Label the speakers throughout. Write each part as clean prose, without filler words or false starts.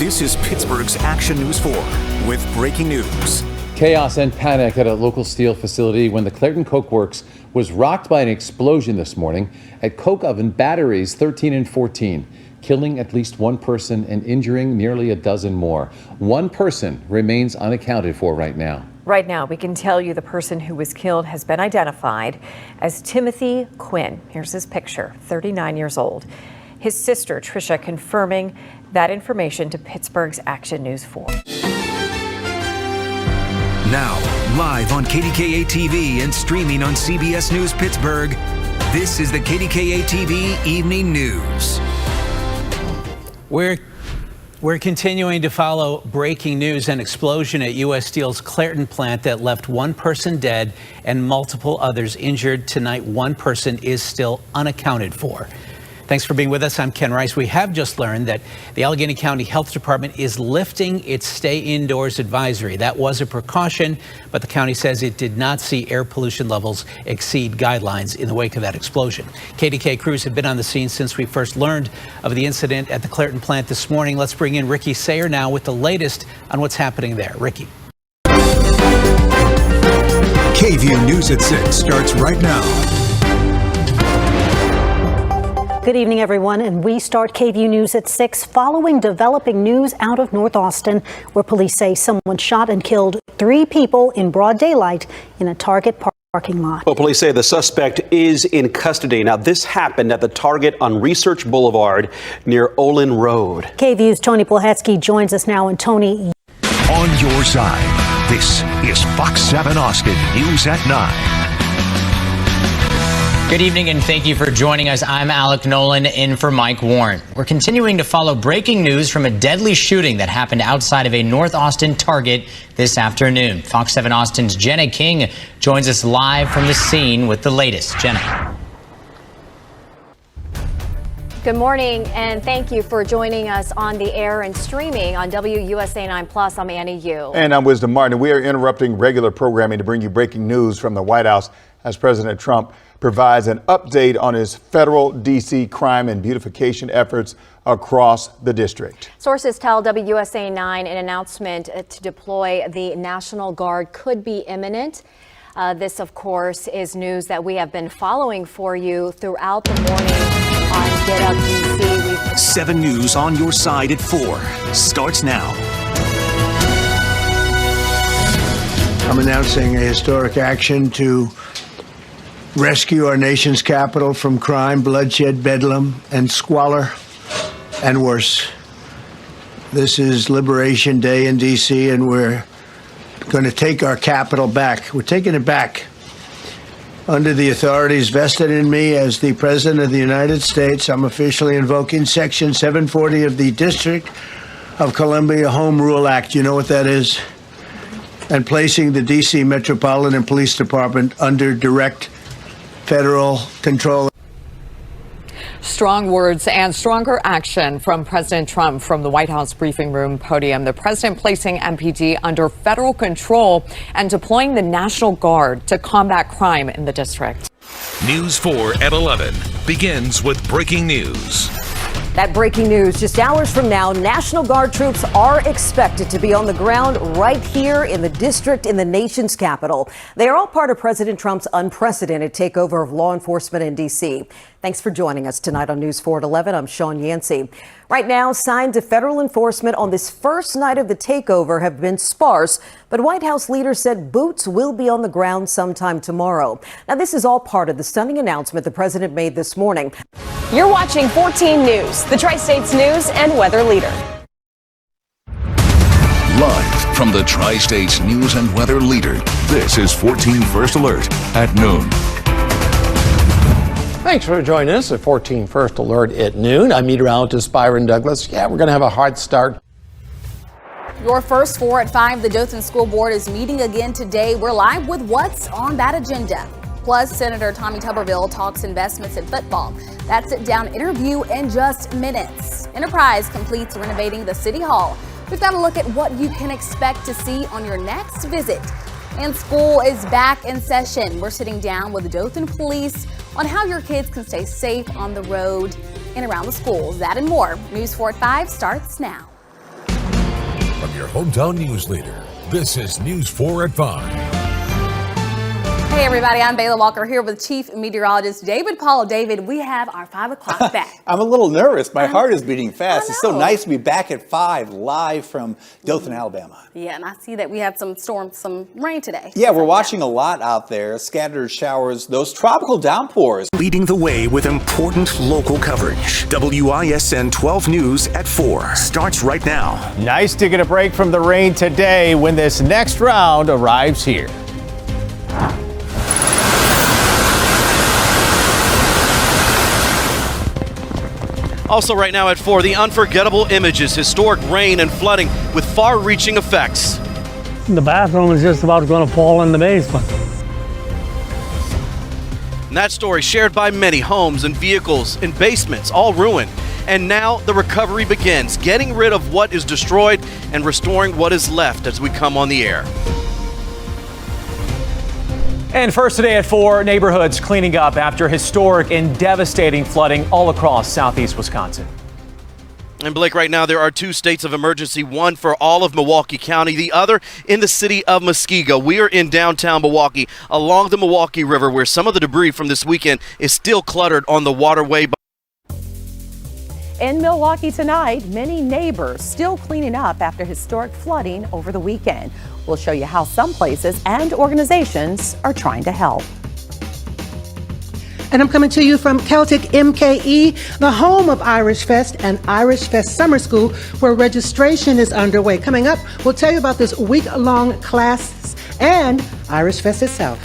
Speaker 1: This is Pittsburgh's Action News 4 with breaking news.
Speaker 2: Chaos and panic at a local steel facility when the Clairton Coke Works was rocked by an explosion this morning at coke oven batteries 13 and 14, killing at least one person and injuring nearly a dozen more. One person remains unaccounted for right now.
Speaker 3: Right now, we can tell you the person who was killed has been identified as Timothy Quinn. Here's his picture, 39 years old. His sister, Tricia, confirming that information to Pittsburgh's Action News 4.
Speaker 1: Now, live on KDKA TV and streaming on CBS News Pittsburgh, this is the KDKA TV Evening News.
Speaker 4: We're continuing to follow breaking news. An explosion at U.S. Steel's Clairton plant that left one person dead and multiple others injured. Tonight, one person is still unaccounted for. Thanks for being with us. I'm Ken Rice. We have just learned that the Allegheny County Health Department is lifting its stay indoors advisory. That was a precaution, but the county says it did not see air pollution levels exceed guidelines in the wake of that explosion. KDK crews have been on the scene since we first learned of the incident at the Clairton plant this morning. Let's bring in Ricky Sayer now with the latest on what's happening there. Ricky.
Speaker 1: KVUE News at 6 starts right now.
Speaker 5: Good evening, everyone, and we start KVUE News at 6 following developing news out of North Austin, where police say someone shot and killed 3 people in broad daylight in a Target parking lot.
Speaker 6: Well, police say the suspect is in custody. Now, this happened at the Target on Research Boulevard near Olin Road.
Speaker 5: KVUE's Tony Plahetsky joins us now, and Tony.
Speaker 7: On your side, this is Fox 7 Austin News at 9.
Speaker 8: Good evening and thank you for joining us. I'm Alec Nolan in for Mike Warren. We're continuing to follow breaking news from a deadly shooting that happened outside of a North Austin Target this afternoon. Fox 7 Austin's Jenna King joins us live from the scene with the latest. Jenna.
Speaker 9: Good morning, and thank you for joining us on the air and streaming on WUSA 9 Plus. I'm Annie Yu.
Speaker 10: And I'm Wisdom Martin. We are interrupting regular programming to bring you breaking news from the White House as President Trump provides an update on his federal D.C. crime and beautification efforts across the district.
Speaker 9: Sources tell WUSA 9 an announcement to deploy the National Guard could be imminent. This, of course, is news that we have been following for you throughout the morning on Get Up DC.
Speaker 1: 7 News on your side at 4 starts now.
Speaker 11: I'm announcing a historic action to rescue our nation's capital from crime, bloodshed, bedlam, and squalor, and worse. This is Liberation Day in D.C., and we're going to take our capital back. We're taking it back. Under the authorities vested in me as the President of the United States, I'm officially invoking Section 740 of the District of Columbia Home Rule Act. You know what that is? And placing the D.C. Metropolitan Police Department under direct federal control.
Speaker 12: Strong words and stronger action from President Trump from the White House briefing room podium. The president placing MPD under federal control and deploying the National Guard to combat crime in the district.
Speaker 7: News 4 at 11 begins with breaking news.
Speaker 13: That breaking news just hours from now, National Guard troops are expected to be on the ground right here in the district in the nation's capital. They are all part of President Trump's unprecedented takeover of law enforcement in D.C. Thanks for joining us tonight on News 4 at 11. I'm Sean Yancey. Right now, signs of federal enforcement on this first night of the takeover have been sparse, but White House leaders said boots will be on the ground sometime tomorrow. Now, this is all part of the stunning announcement the president made this morning.
Speaker 14: You're watching 14 News, the Tri-States news and weather leader.
Speaker 7: Live from the Tri-States news and weather leader, this is 14 First Alert at noon.
Speaker 15: Thanks for joining us at 14 First Alert at noon. I'm meteorologist Byron Douglas. Yeah, we're going to have a hard start.
Speaker 16: Your first 4 at 5, the Dothan School Board is meeting again today. We're live with what's on that agenda. Plus, Senator Tommy Tuberville talks investments in football. That sit-down interview in just minutes. Enterprise completes renovating the City Hall. We've got a look at what you can expect to see on your next visit. And school is back in session. We're sitting down with the Dothan Police on how your kids can stay safe on the road and around the schools. That and more. News 4 at 5 starts now.
Speaker 17: From your hometown news leader, this is News 4 at 5.
Speaker 16: Hey everybody, I'm Bayla Walker here with Chief Meteorologist David Paul. David, we have our 5 o'clock back.
Speaker 18: I'm a little nervous. My heart is beating fast. It's so nice to be back at 5 live from Dothan, Alabama.
Speaker 16: Yeah, and I see that we have some rain today.
Speaker 18: Yeah, we're watching a lot out there. Scattered showers, those tropical downpours.
Speaker 19: Leading the way with important local coverage. WISN 12 News at 4 starts right now.
Speaker 20: Nice to get a break from the rain today when this next round arrives here.
Speaker 21: Also right now at 4, the unforgettable images, historic rain and flooding with far-reaching effects.
Speaker 22: The bathroom is just about going to fall in the basement.
Speaker 21: And that story shared by many. Homes and vehicles and basements all ruined. And now the recovery begins, getting rid of what is destroyed and restoring what is left as we come on the air.
Speaker 20: And first today at 4, neighborhoods cleaning up after historic and devastating flooding all across southeast Wisconsin.
Speaker 21: And Blake, right now there are 2 states of emergency, one for all of Milwaukee County, the other in the city of Muskego. We are in downtown Milwaukee along the Milwaukee River where some of the debris from this weekend is still cluttered on the waterway.
Speaker 23: In Milwaukee tonight, many neighbors still cleaning up after historic flooding over the weekend. We'll show you how some places and organizations are trying to help.
Speaker 24: And I'm coming to you from Celtic MKE, the home of Irish Fest and Irish Fest Summer School, where registration is underway. Coming up, we'll tell you about this week-long class and Irish Fest itself.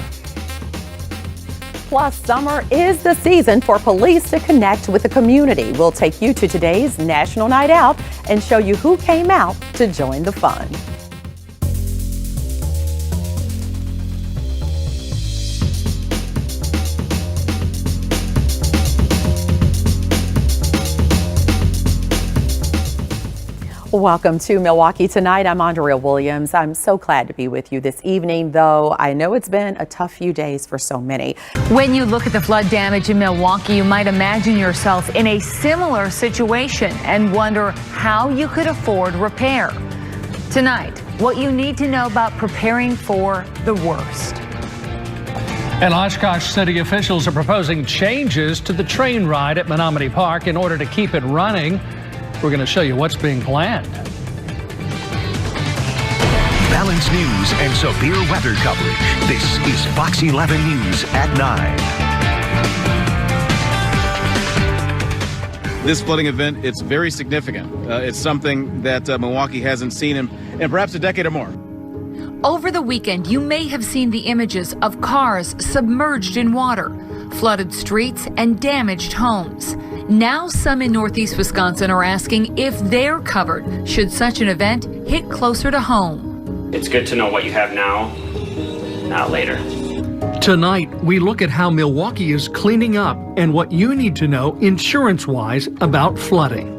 Speaker 23: Plus, summer is the season for police to connect with the community. We'll take you to today's National Night Out and show you who came out to join the fun. Welcome to Milwaukee Tonight. I'm Andrea Williams. I'm so glad to be with you this evening, though I know it's been a tough few days for so many.
Speaker 25: When you look at the flood damage in Milwaukee, you might imagine yourself in a similar situation and wonder how you could afford repair. Tonight, what you need to know about preparing for the worst.
Speaker 26: And Oshkosh city officials are proposing changes to the train ride at Menominee Park in order to keep it running. We're going to show you what's being planned.
Speaker 19: Balanced news and severe weather coverage. This is Fox 11 News at 9.
Speaker 27: This flooding event, it's very significant. It's something that Milwaukee hasn't seen in perhaps a decade or more.
Speaker 25: Over the weekend, you may have seen the images of cars submerged in water, flooded streets, and damaged homes. Now some in northeast Wisconsin are asking if they're covered should such an event hit closer to home.
Speaker 28: It's good to know what you have now, not later.
Speaker 26: Tonight, we look at how Milwaukee is cleaning up and what you need to know insurance-wise about flooding.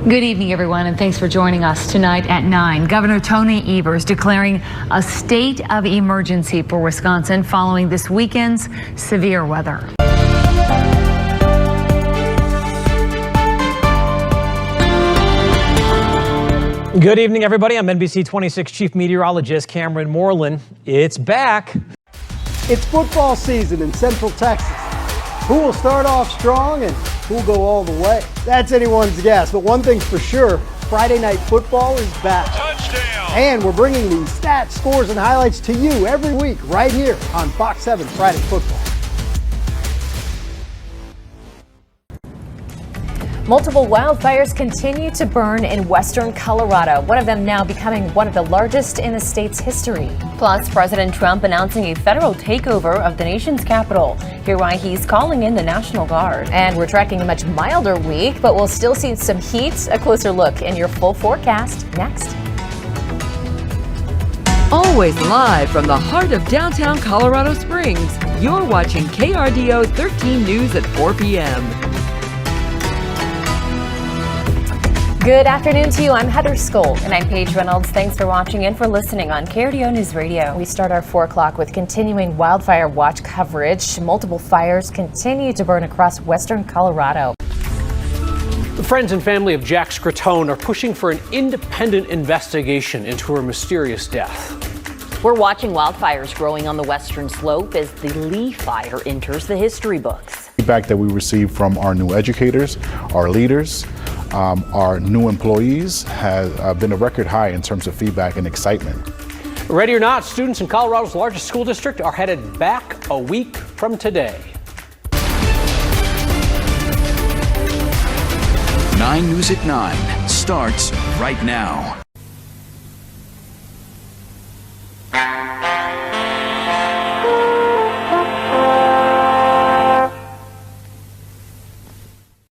Speaker 25: Good evening, everyone, and thanks for joining us tonight at 9. Governor Tony Evers declaring a state of emergency for Wisconsin following this weekend's severe weather.
Speaker 20: Good evening, everybody. I'm NBC 26 Chief Meteorologist Cameron Moreland. It's back.
Speaker 29: It's football season in Central Texas. Who will start off strong and who will go all the way? That's anyone's guess, but one thing's for sure, Friday Night Football is back. Touchdown! And we're bringing these stats, scores, and highlights to you every week right here on Fox 7 Friday Football.
Speaker 3: Multiple wildfires continue to burn in western Colorado, one of them now becoming one of the largest in the state's history. Plus, President Trump announcing a federal takeover of the nation's capital. Hear why he's calling in the National Guard. And we're tracking a much milder week, but we'll still see some heat. A closer look in your full forecast next.
Speaker 30: Always live from the heart of downtown Colorado Springs, you're watching KRDO 13 News at 4 p.m.
Speaker 3: Good afternoon to you. I'm Heather Skoll. And I'm Paige Reynolds. Thanks for watching and for listening on KRDO News Radio. We start our 4 o'clock with continuing wildfire watch coverage. Multiple fires continue to burn across western Colorado.
Speaker 1: The friends and family of Jack Scratone are pushing for an independent investigation into her mysterious death.
Speaker 2: We're watching wildfires growing on the western slope as the Lee fire enters the history books.
Speaker 4: Feedback that we received from our new educators, our leaders, our new employees has been a record high in terms of feedback and excitement.
Speaker 1: Ready or not, students in Colorado's largest school district are headed back a week from today.
Speaker 7: 9 News at 9 starts right now.